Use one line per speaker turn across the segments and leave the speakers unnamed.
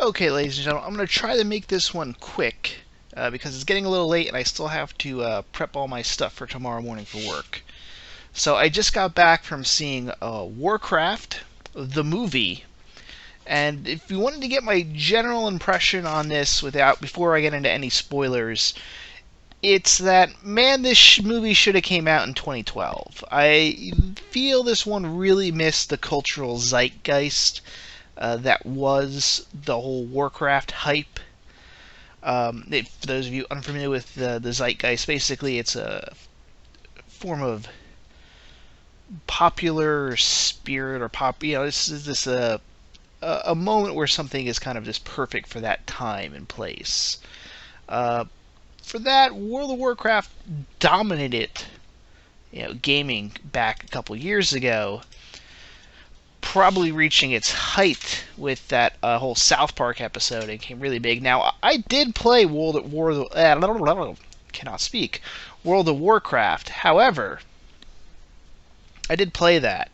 Okay, ladies and gentlemen, I'm going to try to make this one quick because it's getting a little late and I still have to prep all my stuff for tomorrow morning for work. So I just got back from seeing Warcraft, the movie, and if you wanted to get my general impression on this before I get into any spoilers, it's that, man, this movie should have came out in 2012. I feel this one really missed the cultural zeitgeist that was the whole Warcraft hype. For those of you unfamiliar with the zeitgeist, basically it's a form of popular spirit or pop. This is a moment where something is kind of just perfect for that time and place. For that, World of Warcraft dominated, gaming back a couple years ago, probably reaching its height with that whole South Park episode. It became really big. Now, I did play cannot speak World of Warcraft. However, I did play that.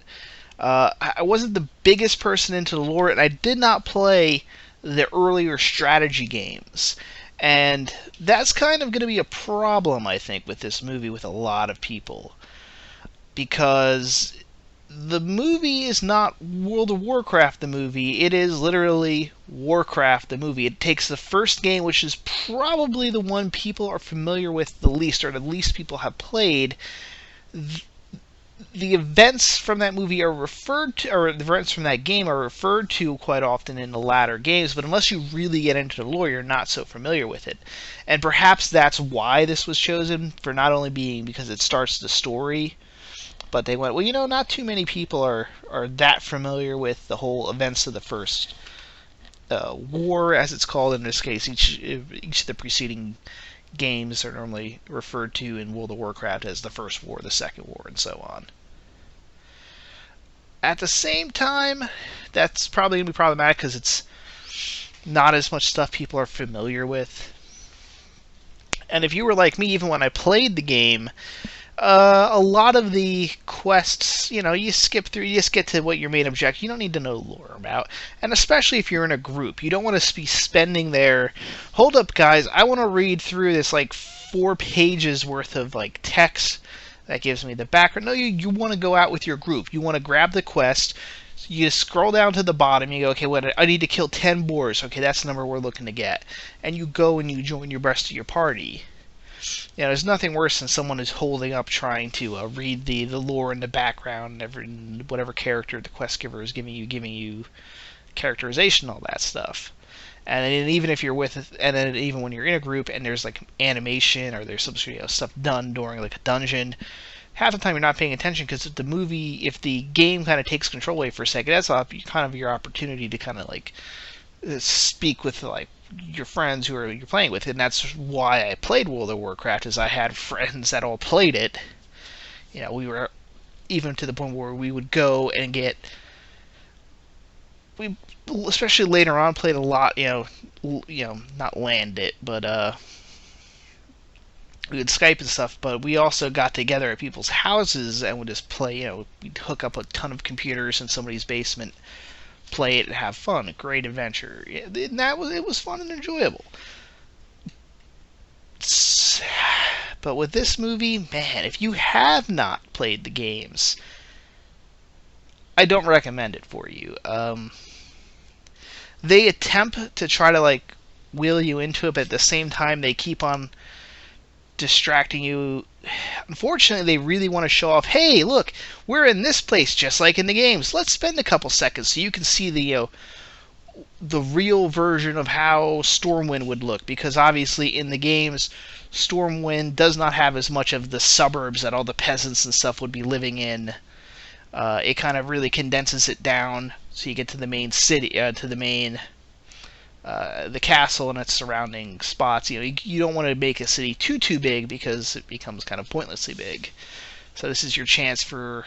I wasn't the biggest person into the lore, and I did not play the earlier strategy games. And that's kind of going to be a problem, I think, with this movie with a lot of people. Because the movie is not World of Warcraft the movie, it is literally Warcraft the movie. It takes the first game, which is probably the one people are familiar with the least, or the least people have played. The events from that movie are referred to, or the events from that game are referred to quite often in the latter games, but unless you really get into the lore, you're not so familiar with it. And perhaps that's why this was chosen, for not only being because it starts the story, but they went, well, not too many people are that familiar with the whole events of the first war, as it's called in this case. Each of the preceding games are normally referred to in World of Warcraft as the First War, the Second War, and so on. At the same time, that's probably going to be problematic because it's not as much stuff people are familiar with. And if you were like me, even when I played the game, a lot of the quests, you skip through, you just get to what your main objective. You don't need to know lore about. And especially if you're in a group, you don't want to be spending there. Hold up, guys, I want to read through this 4 pages worth of text that gives me the background. No, you want to go out with your group. You want to grab the quest. You just scroll down to the bottom. You go, okay, I need to kill 10 boars. Okay, that's the number we're looking to get. And you go and you join your rest of your party. There's nothing worse than someone who's holding up trying to read the lore in the background, and whatever character the quest giver is giving you characterization, all that stuff. And then even if you're and then even when you're in a group and there's animation or there's some stuff done during a dungeon, half the time you're not paying attention because if the game kind of takes control away for a second, that's kind of your opportunity to kind of speak with your friends who you're playing with. And that's why I played World of Warcraft, is I had friends that all played it. We were even to the point where we would go and we especially later on played a lot, not land it, but we would Skype and stuff, but we also got together at people's houses and would just play, we'd hook up a ton of computers in somebody's basement, play it and have fun. A great adventure. And it was fun and enjoyable. But with this movie, man, if you have not played the games, I don't recommend it for you. They attempt to try to wheel you into it, but at the same time they keep on distracting you. Unfortunately, they really want to show off, hey, look, we're in this place just like in the games. Let's spend a couple seconds so you can see the real version of how Stormwind would look, because obviously in the games, Stormwind does not have as much of the suburbs that all the peasants and stuff would be living in. It kind of really condenses it down so you get to the main city, to the main the castle and its surrounding spots. You don't want to make a city too big because it becomes kind of pointlessly big. So this is your chance for,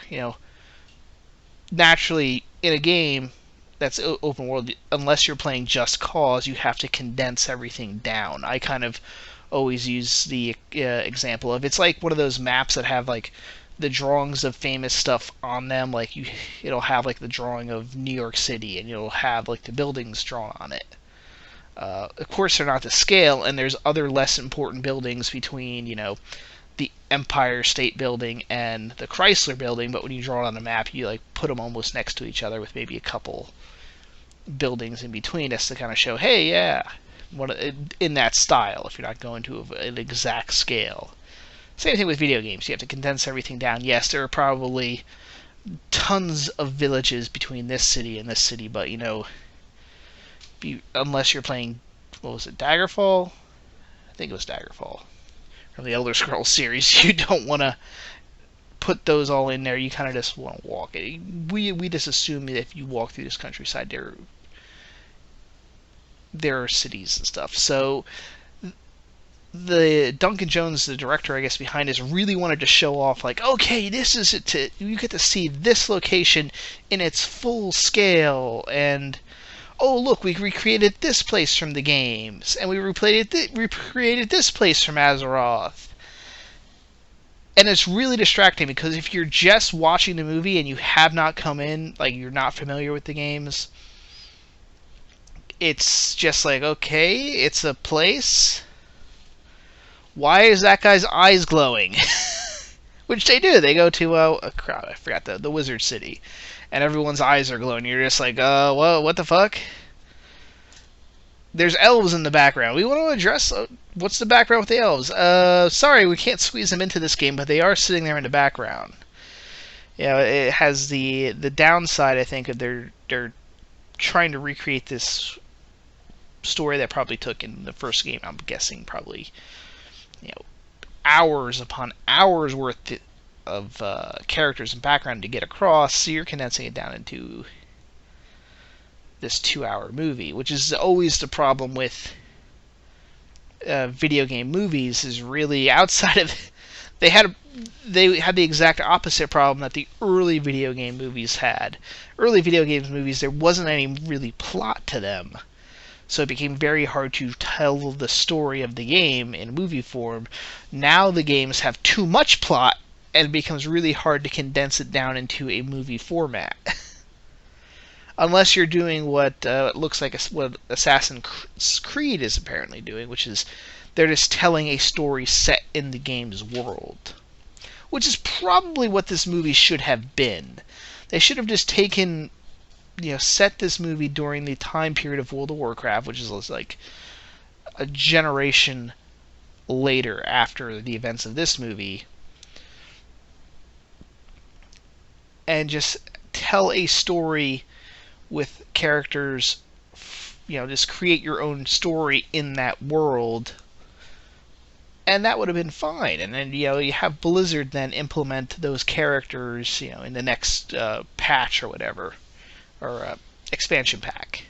naturally in a game that's open world, unless you're playing Just Cause, you have to condense everything down. I kind of always use the example of, it's like one of those maps that have the drawings of famous stuff on them. It'll have the drawing of New York City, and you'll have the buildings drawn on it. Of course, they're not to scale, and there's other less important buildings between, the Empire State Building and the Chrysler Building, but when you draw it on a map, you like put them almost next to each other with maybe a couple buildings in between us to kind of show, hey, yeah, what in that style, if you're not going to an exact scale. Same thing with video games. You have to condense everything down. Yes, there are probably tons of villages between this city and this city, but, unless you're playing, what was it, Daggerfall? I think it was Daggerfall. From the Elder Scrolls series, you don't want to put those all in there. You kind of just want to walk. We just assume that if you walk through this countryside, there are cities and stuff. So the Duncan Jones, the director, I guess, behind this, really wanted to show off, like, okay, this is it. You get to see this location in its full scale, and oh, look, we recreated this place from the games, and we recreated this place from Azeroth. And it's really distracting, because if you're just watching the movie and you have not come in, like, you're not familiar with the games, it's just like, okay, it's a place. Why is that guy's eyes glowing? Which they do. They go to, I forgot the Wizard City. And everyone's eyes are glowing. You're just like, what the fuck? There's elves in the background. We want to address, what's the background with the elves? Sorry, we can't squeeze them into this game, but they are sitting there in the background. It has the downside, I think, of they're trying to recreate this story that probably took in the first game, I'm guessing, probably, hours upon hours worth of characters and background to get across, so you're condensing it down into this 2-hour movie, which is always the problem with video game movies, is really outside of... They had the exact opposite problem that the early video game movies had. Early video games movies, there wasn't any really plot to them. So it became very hard to tell the story of the game in movie form. Now the games have too much plot, and it becomes really hard to condense it down into a movie format. Unless you're doing what looks like what Assassin's Creed is apparently doing, which is they're just telling a story set in the game's world. Which is probably what this movie should have been. They should have just taken... set this movie during the time period of World of Warcraft, which is like a generation later after the events of this movie, and just tell a story with characters, just create your own story in that world, and that would have been fine. And then, you have Blizzard then implement those characters, in the next patch or whatever. Or expansion pack.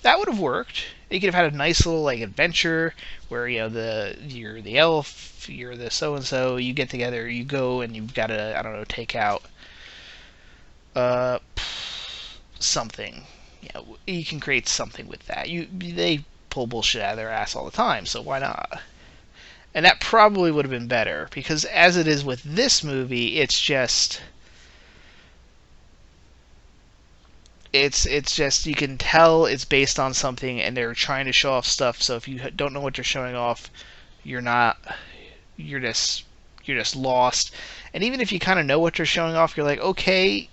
That would have worked. You could have had a nice little adventure where you're the elf, you're the so and so. You get together, you go, and you've got to take out something. You can create something with that. They pull bullshit out of their ass all the time, so why not? And that probably would have been better, because as it is with this movie, it's just. It's just, you can tell it's based on something, and they're trying to show off stuff. So if you don't know what you're showing off, you're just lost. And even if you kind of know what you're showing off, you're like, okay,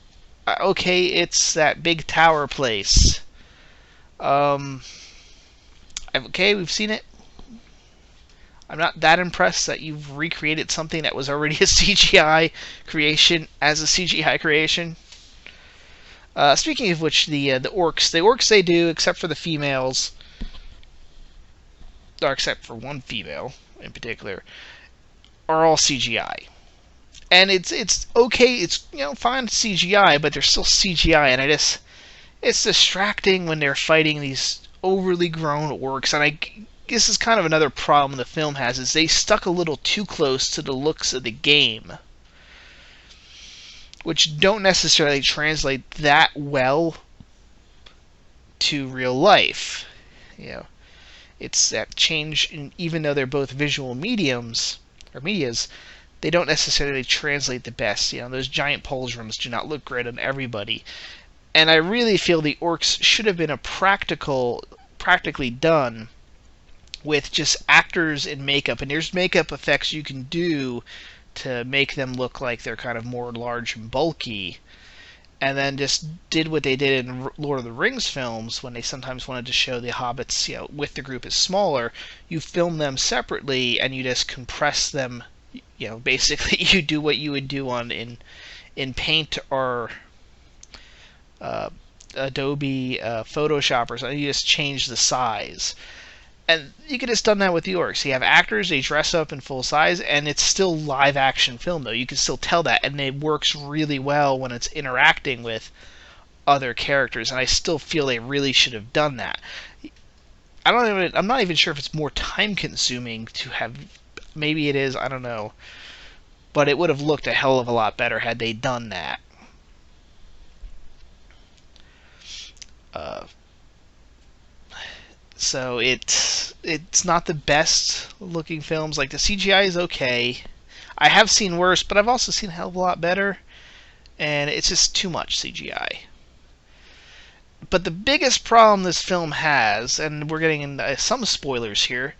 it's that big tower place. Okay, we've seen it. I'm not that impressed that you've recreated something that was already a CGI creation as a CGI creation. Speaking of which, the orcs they do, except for the females, or except for one female in particular, are all CGI. And it's okay, it's fine CGI, but they're still CGI, and it's distracting when they're fighting these overly grown orcs. And this is kind of another problem the film has, is they stuck a little too close to the looks of the game, which don't necessarily translate that well to real life. It's that change, even though they're both visual medias, they don't necessarily translate the best. Those giant pauldrons do not look great on everybody. And I really feel the orcs should have been practically done with just actors in makeup. And there's makeup effects you can do to make them look like they're kind of more large and bulky. And then just did what they did in Lord of the Rings films when they sometimes wanted to show the hobbits, with the group as smaller. You film them separately and you just compress them. Basically you do what you would do in Paint or Adobe Photoshop or something. You just change the size. And you could have done that with the orcs. You have actors, they dress up in full size, and it's still live action film, though. You can still tell that, and it works really well when it's interacting with other characters, and I still feel they really should have done that. I'm not even sure if it's more time consuming to have, maybe it is, I don't know. But it would have looked a hell of a lot better had they done that. So it's not the best looking films. Like, the CGI is okay. I have seen worse, but I've also seen a hell of a lot better. And it's just too much CGI. But the biggest problem this film has, and we're getting into some spoilers here,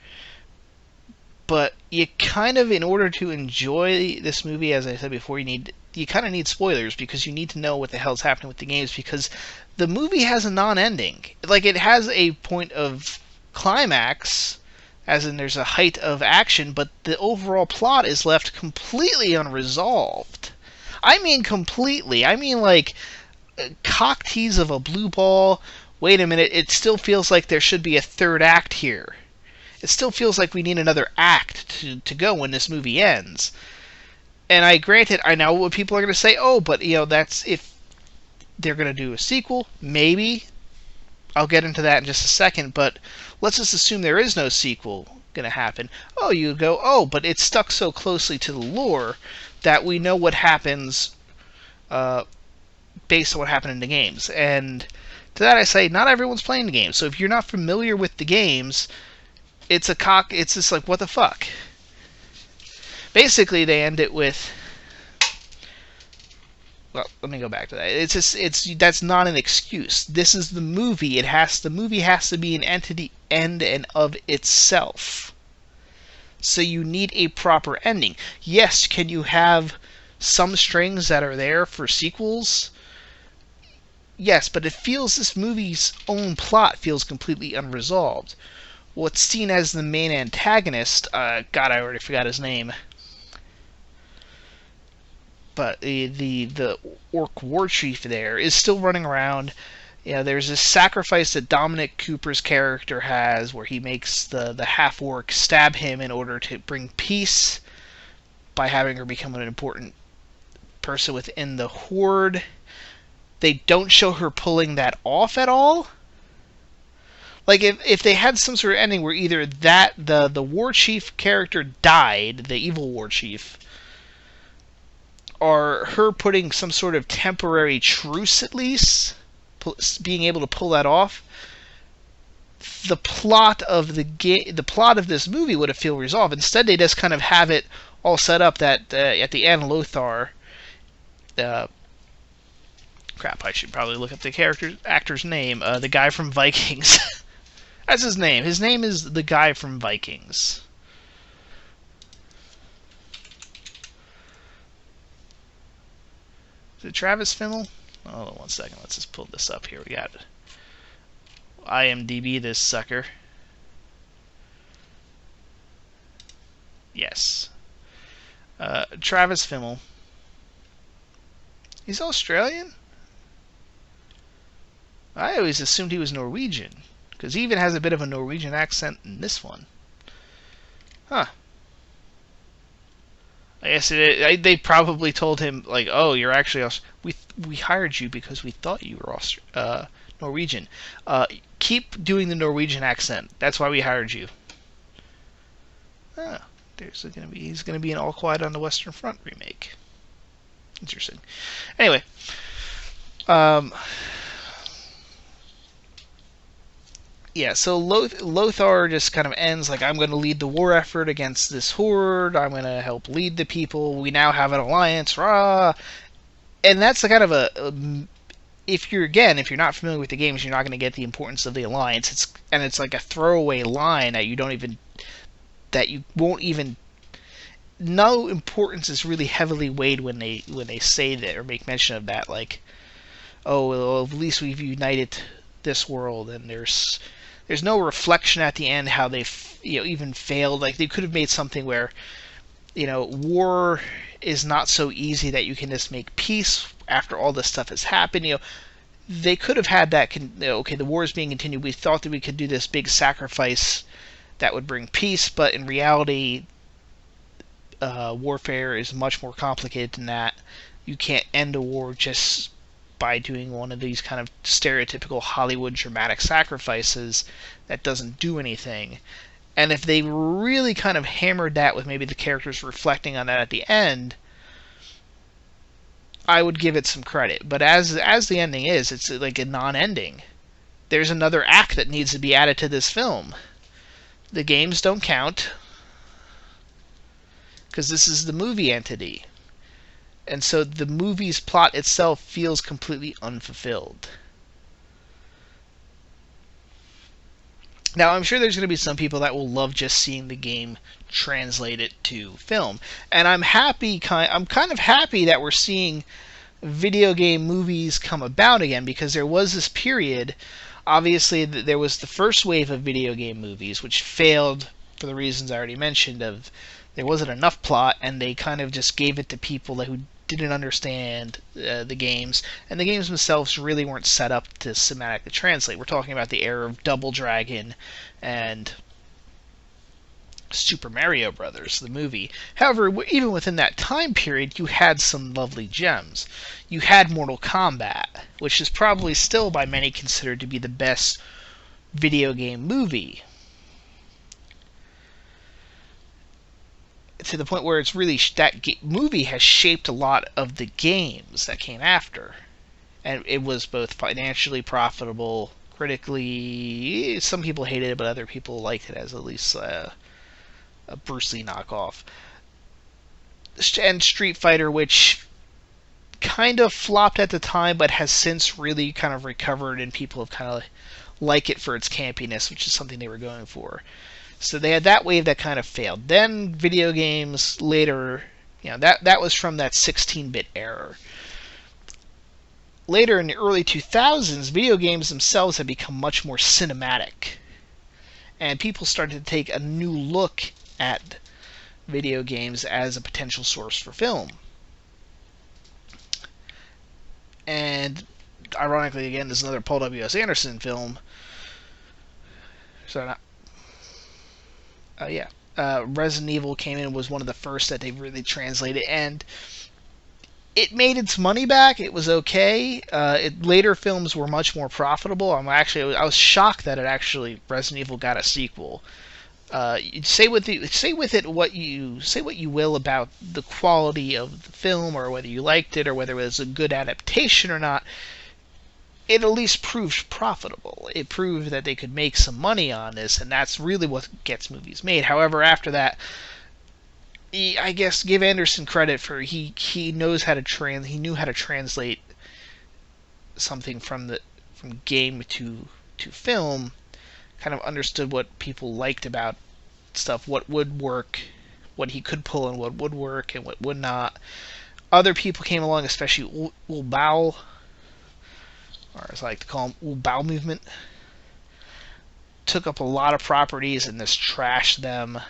but you kind of, in order to enjoy this movie, as I said before, you kind of need spoilers, because you need to know what the hell's happening with the games, because the movie has a non-ending. Like, it has a point of climax, as in there's a height of action, but the overall plot is left completely unresolved. I mean completely. I mean, like, cock tease of a blue ball. Wait a minute, it still feels like there should be a third act here. It still feels like we need another act to go when this movie ends. And I know what people are going to say. Oh, but, that's if they're going to do a sequel. Maybe. I'll get into that in just a second. But let's just assume there is no sequel going to happen. Oh, you go, oh, but it's stuck so closely to the lore that we know what happens based on what happened in the games. And to that I say, not everyone's playing the game. So if you're not familiar with the games, it's just like, what the fuck? Basically, they end it with... Well, let me go back to that. That's not an excuse. This is the movie. The movie has to be an entity end and of itself. So you need a proper ending. Yes, can you have some strings that are there for sequels? Yes, but this movie's own plot feels completely unresolved. What's seen as the main antagonist, God, I already forgot his name. But the orc war chief there is still running around. There's this sacrifice that Dominic Cooper's character has where he makes the half-orc stab him in order to bring peace by having her become an important person within the horde. They don't show her pulling that off at all. Like, if they had some sort of ending where either the war chief character died, the evil war chief, or her putting some sort of temporary truce at least, being able to pull that off, the plot of this movie would have feel resolved. Instead, they just kind of have it all set up that at the end, Lothar, crap, I should probably look up the actor's name, the guy from Vikings. That's his name. His name is the guy from Vikings. Is it Travis Fimmel? Hold on 1 second. Let's just pull this up here. We got IMDb this sucker. Yes. Travis Fimmel. He's Australian? I always assumed he was Norwegian, because he even has a bit of a Norwegian accent in this one. Huh. I guess they probably told him, like, oh, you're actually we hired you because we thought you were Norwegian. Keep doing the Norwegian accent. That's why we hired you. Ah, he's gonna be an All Quiet on the Western Front remake. Interesting. Anyway, yeah, so Lothar just kind of ends like, I'm going to lead the war effort against this horde. I'm going to help lead the people. We now have an alliance. Rah! And that's the kind of if you're not familiar with the games, you're not going to get the importance of the alliance. It's like a throwaway line that you won't even. No importance is really heavily weighed when they say that or make mention of that. Like, oh, well, at least we've united this world, and there's no reflection at the end how they even failed. Like, they could have made something where war is not so easy that you can just make peace after all this stuff has happened. They could have had that. Okay, the war is being continued. We thought that we could do this big sacrifice that would bring peace, but in reality, warfare is much more complicated than that. You can't end a war just by doing one of these kind of stereotypical Hollywood dramatic sacrifices that doesn't do anything. And if they really kind of hammered that with maybe the characters reflecting on that at the end, I would give it some credit. But as the ending is, it's like a non-ending. There's another act that needs to be added to this film. The games don't count, because this is the movie entity. And so the movie's plot itself feels completely unfulfilled. Now, I'm sure there's going to be some people that will love just seeing the game translated to film. And I'm kind of happy that we're seeing video game movies come about again, because there was this period, obviously, there was the first wave of video game movies, which failed for the reasons I already mentioned of there wasn't enough plot, and they kind of just gave it to people who didn't understand the games, and the games themselves really weren't set up to cinematically translate. We're talking about the era of Double Dragon and Super Mario Brothers, the movie. However, even within that time period, you had some lovely gems. You had Mortal Kombat, which is probably still by many considered to be the best video game movie. To the point where it's really that movie has shaped a lot of the games that came after, and it was both financially profitable, critically. Some people hated it, but other people liked it as at least a Bruce Lee knockoff. And Street Fighter, which kind of flopped at the time, but has since really kind of recovered, and people have kind of like it for its campiness, which is something they were going for. So they had that wave that kind of failed. Then video games later, that was from that 16-bit era. Later in the early 2000s, video games themselves had become much more cinematic. And people started to take a new look at video games as a potential source for film. And ironically, again, there's another Paul W.S. Anderson film. Sorry, not. Resident Evil came in, was one of the first that they really translated, and it made its money back. It was okay. Later films were much more profitable. I was shocked that Resident Evil got a sequel. Say with it what you will about the quality of the film, or whether you liked it, or whether it was a good adaptation or not. It at least proved profitable. It proved that they could make some money on this, and that's really what gets movies made. However, after that, I guess give Anderson credit for he knew how to translate something from game to film. Kind of understood what people liked about stuff, what would work, what he could pull, and what would work and what would not. Other people came along, especially Bao, or as I like to call them, Bao movement, took up a lot of properties and just trashed them.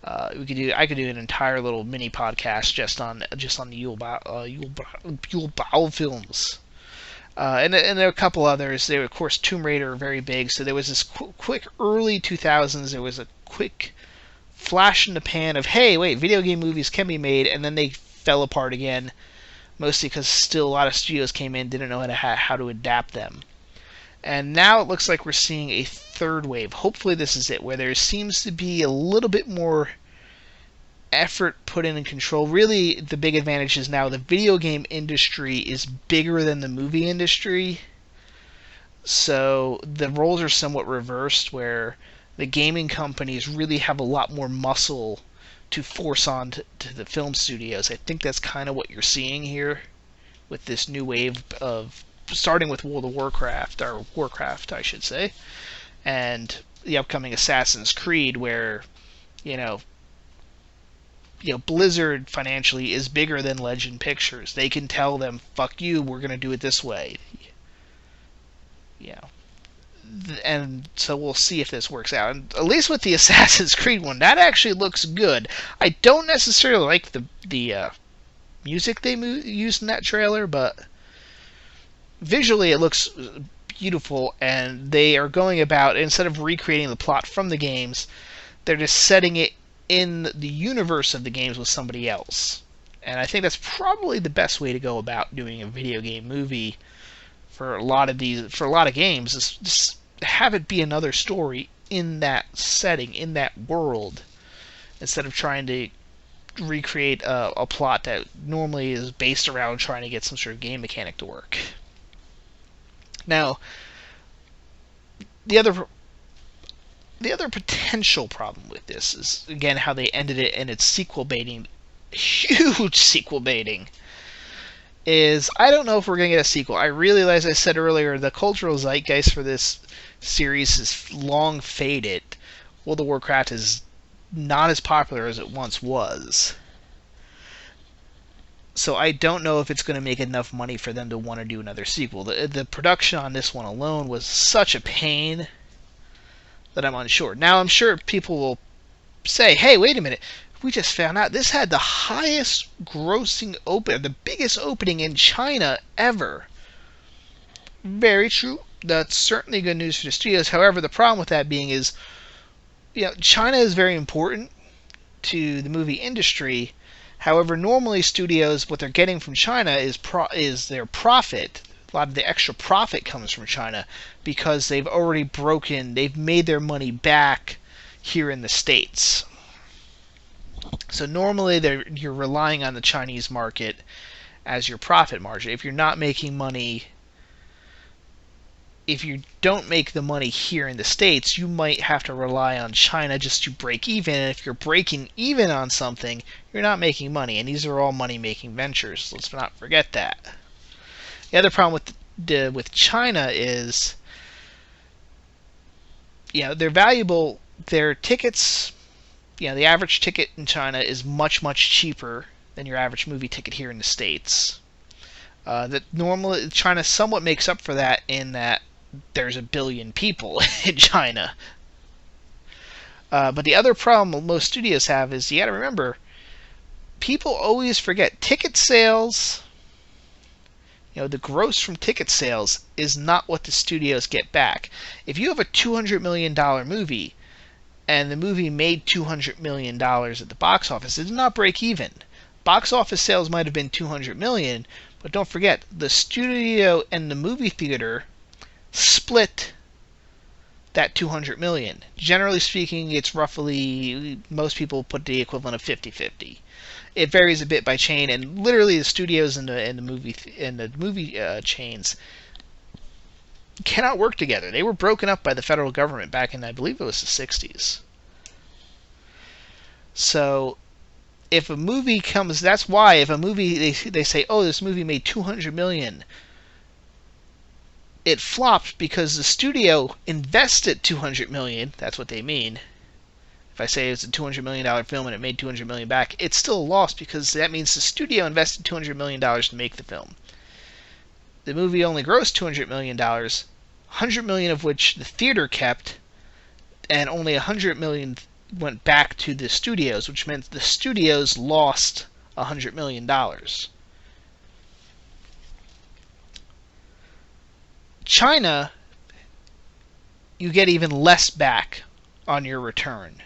I could do an entire little mini podcast just on the Yule Bao films. And there are a couple others. There were, of course, Tomb Raider, very big. So there was this quick early 2000s. There was a quick flash in the pan of, hey, wait, video game movies can be made, and then they fell apart again. Mostly because still a lot of studios came in, didn't know how to adapt them. And now it looks like we're seeing a third wave. Hopefully this is it, where there seems to be a little bit more effort put in and control. Really, the big advantage is now the video game industry is bigger than the movie industry. So the roles are somewhat reversed, where the gaming companies really have a lot more muscle to force on to the film studios. I think that's kind of what you're seeing here with this new wave of starting with World of Warcraft, or Warcraft, I should say, and the upcoming Assassin's Creed, where you know, Blizzard financially is bigger than Legend Pictures. They can tell them, "Fuck you, we're gonna do it this way." Yeah, and so we'll see if this works out. And at least with the Assassin's Creed one, that actually looks good. I don't necessarily like the music they used in that trailer, but visually it looks beautiful. And they are going about, instead of recreating the plot from the games, they're just setting it in the universe of the games with somebody else. And I think that's probably the best way to go about doing a video game movie for a lot of games, is just have it be another story in that setting, in that world, instead of trying to recreate a plot that normally is based around trying to get some sort of game mechanic to work. Now, the other potential problem with this is, again, how they ended it, and its sequel baiting, huge sequel baiting, is I don't know if we're going to get a sequel. I really, as I said earlier, the cultural zeitgeist for this series is long faded. World of Warcraft is not as popular as it once was. So I don't know if it's going to make enough money for them to want to do another sequel. The production on this one alone was such a pain that I'm unsure. Now, I'm sure people will say, hey, wait a minute, we just found out this had the highest grossing the biggest opening in China ever. Very true. That's certainly good news for the studios. However, the problem with that being is, China is very important to the movie industry. However, normally studios, what they're getting from China is their profit. A lot of the extra profit comes from China because they've made their money back here in the States. So normally you're relying on the Chinese market as your profit margin. If you're not making money, if you don't make the money here in the States, you might have to rely on China just to break even. And if you're breaking even on something, you're not making money. And these are all money-making ventures. Let's not forget that. The other problem with China is, they're valuable. Their tickets, the average ticket in China is much, much cheaper than your average movie ticket here in the States. That normally China somewhat makes up for that in that there's 1 billion people in China. But the other problem most studios have is, you got to remember, people always forget ticket sales. The gross from ticket sales is not what the studios get back. If you have a $200 million movie, and the movie made $200 million at the box office, it did not break even. Box office sales might have been $200 million, but don't forget, the studio and the movie theater split that $200 million. Generally speaking, it's roughly, most people put the equivalent of 50-50. It varies a bit by chain, and literally the studios and the movie chains cannot work together. They were broken up by the federal government back in, I believe it was the 60s. So if a movie comes, that's why if a movie, they say, oh, this movie made $200 million, it flopped because the studio invested $200 million. That's what they mean. If I say it's a $200 million film and it made $200 million back, it's still a loss because that means the studio invested $200 million to make the film. The movie only grossed $200 million, $100 million of which the theater kept, and only $100 million went back to the studios, which meant the studios lost $100 million. China, you get even less back on your return.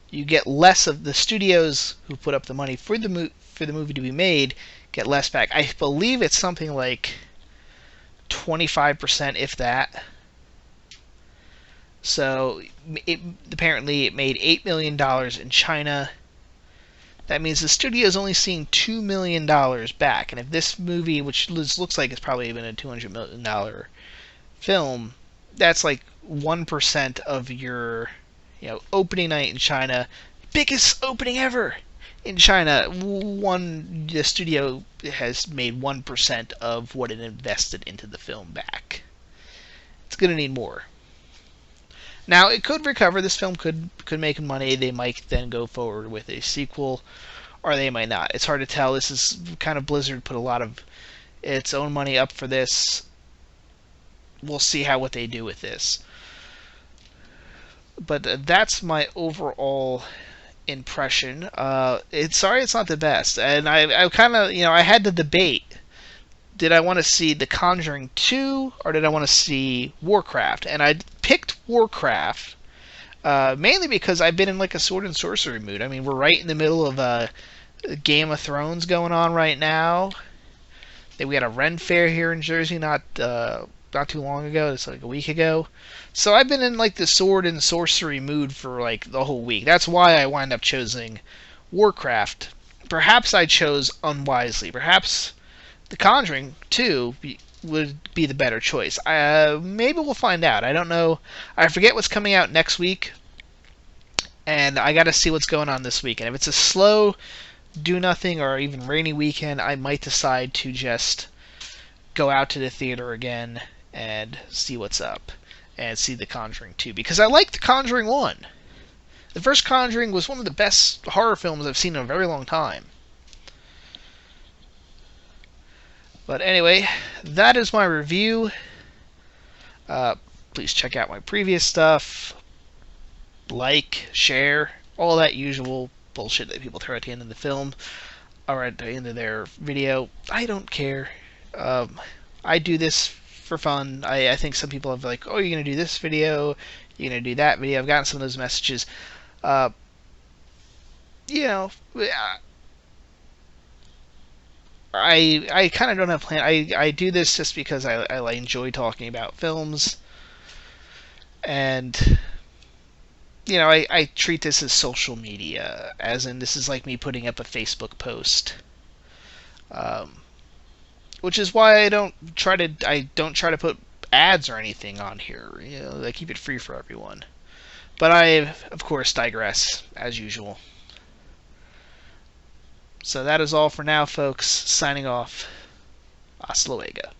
You get less of the studios who put up the money for the movie to be made, get less back. I believe it's something like 25%, if that. So apparently it made $8 million in China. That means the studio is only seeing $2 million back. And if this movie, which looks like it's probably even a $200 million film, that's like 1% of your opening night in China. Biggest opening ever. In China, the studio has made 1% of what it invested into the film back. It's going to need more. Now, it could recover. This film could make money. They might then go forward with a sequel, or they might not. It's hard to tell. This is kind of Blizzard put a lot of its own money up for this. We'll see what they do with this. But that's my overall impression. Sorry it's not the best. And I kind of, I had to debate. Did I want to see The Conjuring 2 or did I want to see Warcraft? And I picked Warcraft mainly because I've been in like a sword and sorcery mood. I mean, we're right in the middle of Game of Thrones going on right now. We had a Ren Fair here in Jersey not too long ago. It's like a week ago. So I've been in like the sword and sorcery mood for like the whole week. That's why I wind up choosing Warcraft. Perhaps I chose unwisely. Perhaps The Conjuring 2 would be the better choice. Maybe we'll find out. I don't know. I forget what's coming out next week. And I got to see what's going on this weekend. If it's a slow, do-nothing, or even rainy weekend, I might decide to just go out to the theater again and see what's up. And see The Conjuring 2. Because I like The Conjuring 1. The first Conjuring was one of the best horror films I've seen in a very long time. But anyway, that is my review. Please check out my previous stuff. Like, share, all that usual bullshit that people throw at the end of the film or at the end of their video. I don't care. I do this for fun. I think some people have like, oh, you're going to do this video, you're going to do that video. I've gotten some of those messages. I kind of don't have plan. I do this just because I enjoy talking about films, and I treat this as social media, as in this is like me putting up a Facebook post, which is why I don't try to put ads or anything on here. I keep it free for everyone. But I, of course, digress as usual. So that is all for now, folks. Signing off. Hasta luego.